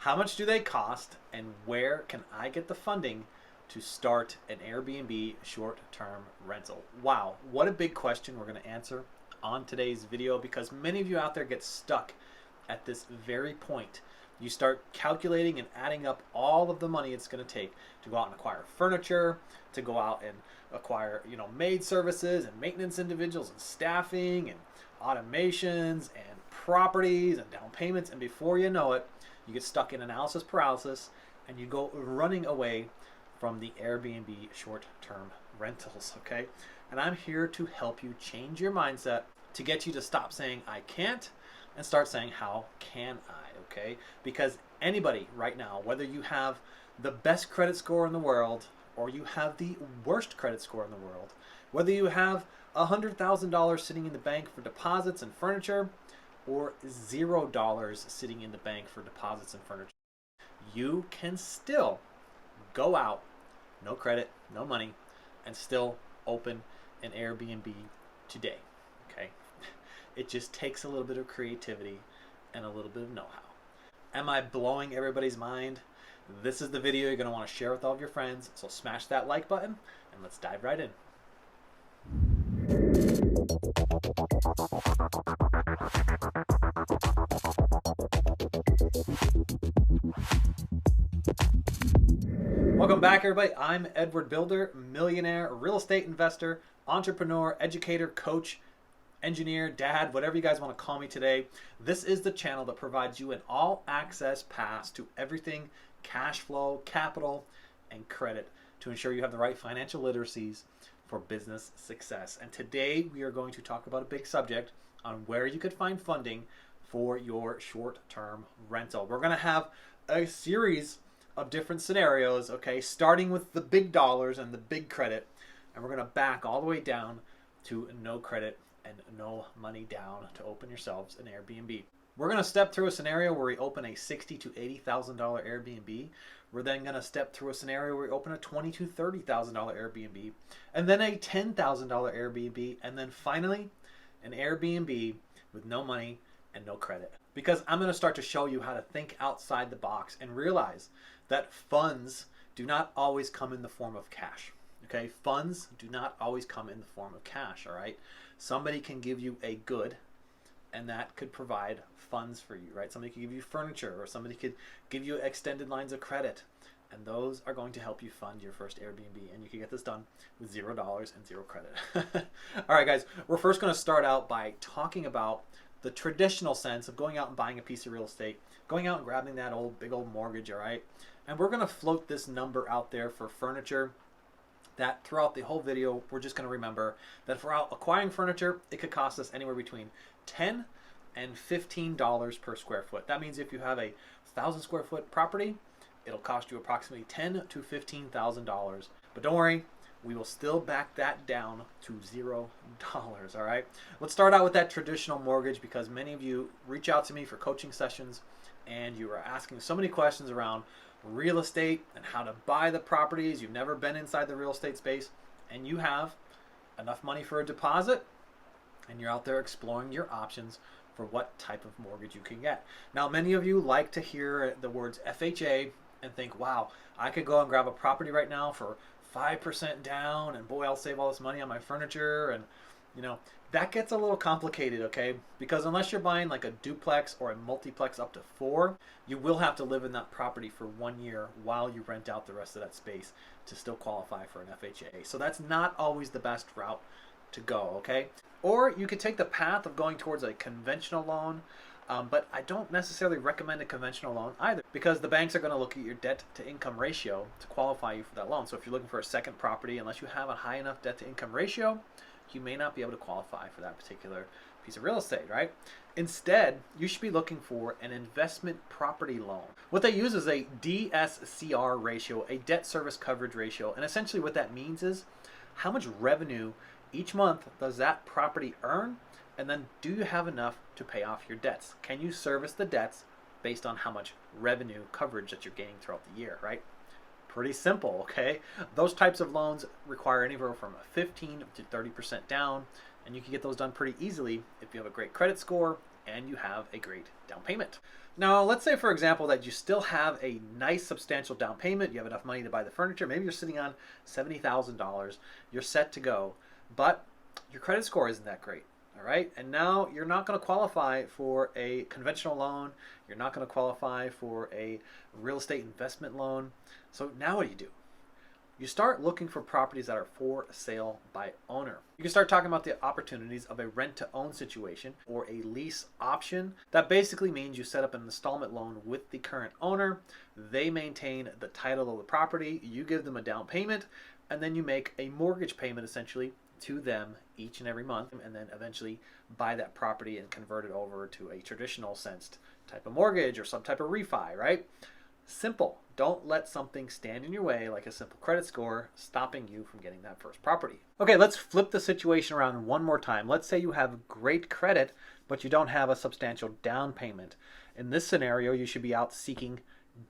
How much do they cost, and where can I get the funding to start an Airbnb short-term rental? Wow, what a big question we're going to answer on today's video, because many of you out there get stuck at this very point. You start calculating and adding up all of the money it's going to take to go out and acquire furniture, to go out and acquire, maid services and maintenance individuals and staffing and automations and properties and down payments. And before you know it, you get stuck in analysis paralysis and you go running away from the Airbnb short-term rentals, okay? And I'm here to help you change your mindset to get you to stop saying I can't and start saying how can I, okay? Because anybody right now, whether you have the best credit score in the world or you have the worst credit score in the world, whether you have $100,000 sitting in the bank for deposits and furniture or $0 sitting in the bank for deposits and furniture, you can still go out, no credit, no money, and still open an Airbnb today, okay? It just takes a little bit of creativity and a little bit of know-how. Am I blowing everybody's mind? This is the video you're going to want to share with all of your friends, so smash that like button and let's dive right in. Welcome back, everybody. I'm Edward Bilder, millionaire, real estate investor, entrepreneur, educator, coach, engineer, dad, whatever you guys want to call me today. This is the channel that provides you an all-access pass to everything cash flow, capital, and credit to ensure you have the right financial literacies for business success. And today we are going to talk about a big subject on where you could find funding for your short-term rental. We're going to have a series of different scenarios, okay, starting with the big dollars and the big credit, and we're going to back all the way down to no credit and no money down to open yourselves an Airbnb. We're going to step through a scenario where we open a $60,000 to $80,000 Airbnb. We're then going to step through a scenario where we open a $20,000 to $30,000 Airbnb, and then a $10,000 Airbnb, and then finally an Airbnb with no money and no credit. Because I'm going to start to show you how to think outside the box and realize that funds do not always come in the form of cash. Okay, funds do not always come in the form of cash, all right? Somebody can give you a good, and that could provide funds for you, right? Somebody could give you furniture, or somebody could give you extended lines of credit, and those are going to help you fund your first Airbnb, and you can get this done with $0 and zero credit. All right, guys, we're first going to start out by talking about the traditional sense of going out and buying a piece of real estate, going out and grabbing that big old mortgage, all right? And we're going to float this number out there for furniture that throughout the whole video, we're just going to remember that for acquiring furniture, it could cost us anywhere between $10 and $15 per square foot. That means if you have a 1,000 square foot property, it'll cost you approximately $10,000 to $15,000. But don't worry, we will still back that down to $0, all right? Let's start out with that traditional mortgage, because many of you reach out to me for coaching sessions and you are asking so many questions around real estate and how to buy the properties. You've never been inside the real estate space and you have enough money for a deposit and you're out there exploring your options for what type of mortgage you can get. Now, many of you like to hear the words FHA and think, wow, I could go and grab a property right now for 5% down and boy, I'll save all this money on my furniture. And that gets a little complicated, okay? Because unless you're buying like a duplex or a multiplex up to 4, you will have to live in that property for 1 year while you rent out the rest of that space to still qualify for an FHA. So that's not always the best route to go, okay? Or you could take the path of going towards a conventional loan, but I don't necessarily recommend a conventional loan either, because the banks are going to look at your debt to income ratio to qualify you for that loan. So if you're looking for a second property, unless you have a high enough debt to income ratio, you may not be able to qualify for that particular piece of real estate, right? Instead, you should be looking for an investment property loan. What they use is a DSCR ratio, a debt service coverage ratio. And essentially what that means is how much revenue each month does that property earn? And then do you have enough to pay off your debts? Can you service the debts based on how much revenue coverage that you're gaining throughout the year, right? Pretty simple, okay? Those types of loans require anywhere from a 15 to 30% down, and you can get those done pretty easily if you have a great credit score and you have a great down payment. Now, let's say, for example, that you still have a nice substantial down payment. You have enough money to buy the furniture. Maybe you're sitting on $70,000. You're set to go, but your credit score isn't that great. All right. And now you're not going to qualify for a conventional loan. You're not going to qualify for a real estate investment loan. So now what do? You start looking for properties that are for sale by owner. You can start talking about the opportunities of a rent-to-own situation or a lease option. That basically means you set up an installment loan with the current owner. They maintain the title of the property. You give them a down payment, and then you make a mortgage payment essentially to them each and every month, and then eventually buy that property and convert it over to a traditional sensed type of mortgage or some type of refi, right? Simple. Don't let something stand in your way like a simple credit score stopping you from getting that first property. Okay, let's flip the situation around one more time. Let's say you have great credit, but you don't have a substantial down payment. In this scenario, you should be out seeking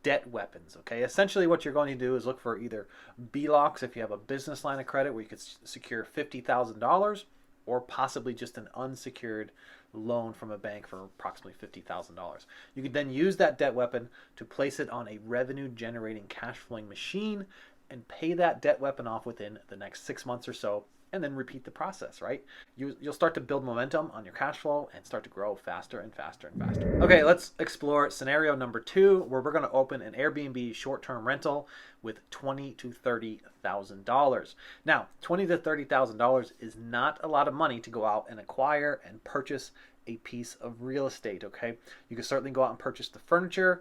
debt weapons. Okay, essentially what you're going to do is look for either BLOCs if you have a business line of credit where you could secure $50,000, or possibly just an unsecured loan from a bank for approximately $50,000. You could then use that debt weapon to place it on a revenue generating cash flowing machine and pay that debt weapon off within the next 6 months or so, and then repeat the process, right? You'll start to build momentum on your cash flow and start to grow faster and faster and faster. Okay, let's explore scenario number 2, where we're going to open an Airbnb short-term rental with $20,000 to $30,000. Now, $20,000 to $30,000 is not a lot of money to go out and acquire and purchase a piece of real estate, okay? You can certainly go out and purchase the furniture.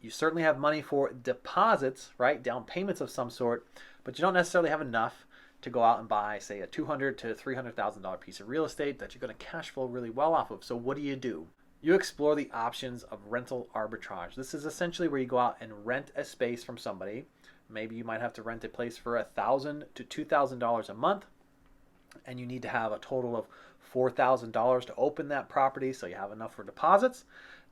You certainly have money for deposits, right? Down payments of some sort, but you don't necessarily have enough to go out and buy, say, a $200,000 to $300,000 piece of real estate that you're going to cash flow really well off of. So what do? You explore the options of rental arbitrage. This is essentially where you go out and rent a space from somebody. Maybe you might have to rent a place for $1,000 to $2,000 a month, and you need to have a total of $4,000 to open that property, so you have enough for deposits,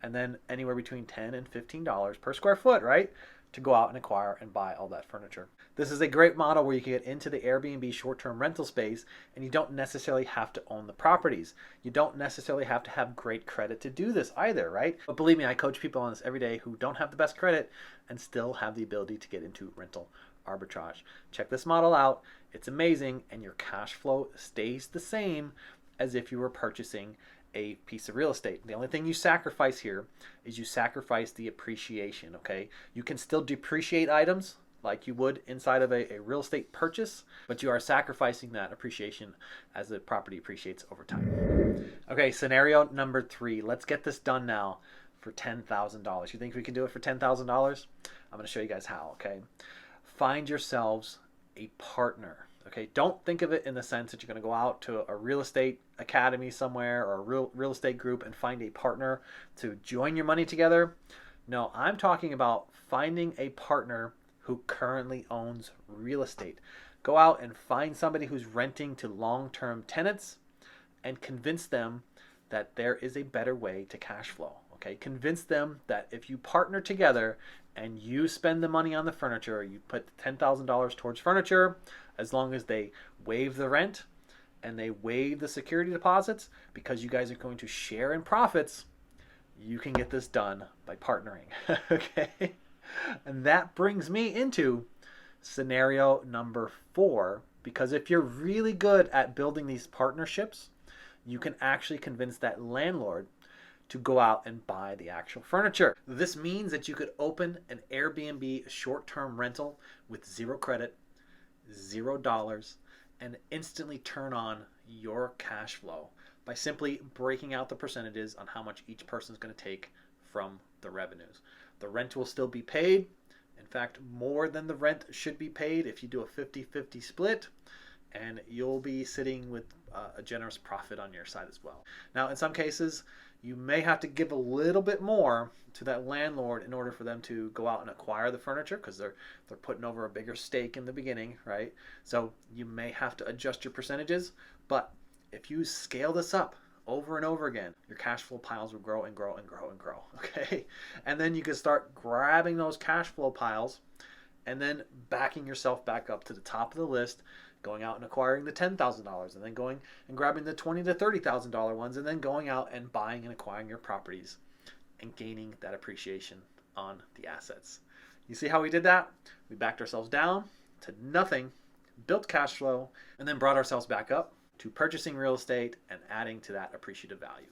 and then anywhere between $10 and $15 per square foot, right, to go out and acquire and buy all that furniture. This is a great model where you can get into the Airbnb short-term rental space, and you don't necessarily have to own the properties. You don't necessarily have to have great credit to do this either, right? But believe me, I coach people on this every day who don't have the best credit and still have the ability to get into rental arbitrage. Check this model out. It's amazing, and your cash flow stays the same as if you were purchasing a piece of real estate. The only thing you sacrifice here is you sacrifice the appreciation, okay? You can still depreciate items like you would inside of a real estate purchase, but you are sacrificing that appreciation as the property appreciates over time. Okay, scenario number 3. Let's get this done now for $10,000. You think we can do it for $10,000? I'm going to show you guys how, okay? Find yourselves a partner. Okay, don't think of it in the sense that you're going to go out to a real estate academy somewhere or a real estate group and find a partner to join your money together. No, I'm talking about finding a partner who currently owns real estate. Go out and find somebody who's renting to long-term tenants and convince them that there is a better way to cash flow. Okay, convince them that if you partner together and you spend the money on the furniture, you put $10,000 towards furniture, as long as they waive the rent and they waive the security deposits, because you guys are going to share in profits, you can get this done by partnering. Okay, and that brings me into scenario number 4, because if you're really good at building these partnerships, you can actually convince that landlord to go out and buy the actual furniture. This means that you could open an Airbnb short-term rental with zero credit, $0, and instantly turn on your cash flow by simply breaking out the percentages on how much each person is going to take from the revenues. The rent will still be paid. In fact, more than the rent should be paid if you do a 50-50 split, and you'll be sitting with a generous profit on your side as well. Now, in some cases, you may have to give a little bit more to that landlord in order for them to go out and acquire the furniture, because they're putting over a bigger stake in the beginning, right? So you may have to adjust your percentages, but if you scale this up over and over again, your cash flow piles will grow and grow and grow and grow, okay? And then you can start grabbing those cash flow piles and then backing yourself back up to the top of the list, going out and acquiring the $10,000, and then going and grabbing the $20,000 to $30,000 ones, and then going out and buying and acquiring your properties and gaining that appreciation on the assets. You see how we did that? We backed ourselves down to nothing, built cash flow, and then brought ourselves back up to purchasing real estate and adding to that appreciative value.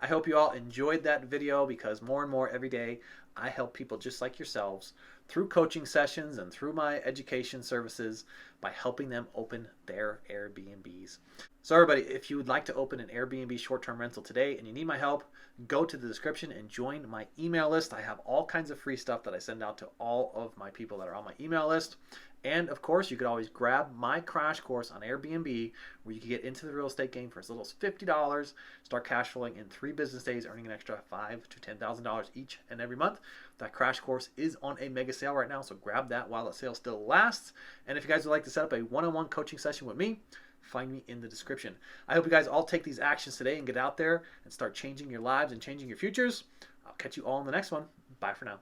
I hope you all enjoyed that video, because more and more every day I help people just like yourselves through coaching sessions and through my education services by helping them open their Airbnbs. So everybody, if you would like to open an Airbnb short-term rental today and you need my help, go to the description and join my email list. I have all kinds of free stuff that I send out to all of my people that are on my email list. And of course, you could always grab my crash course on Airbnb, where you can get into the real estate game for as little as $50, start cash flowing in 3 business days, earning an extra $5,000 to $10,000 each and every month. That crash course is on a mega sale right now, so grab that while the sale still lasts. And if you guys would like to set up a one-on-one coaching session with me, find me in the description. I hope you guys all take these actions today and get out there and start changing your lives and changing your futures. I'll catch you all in the next one. Bye for now.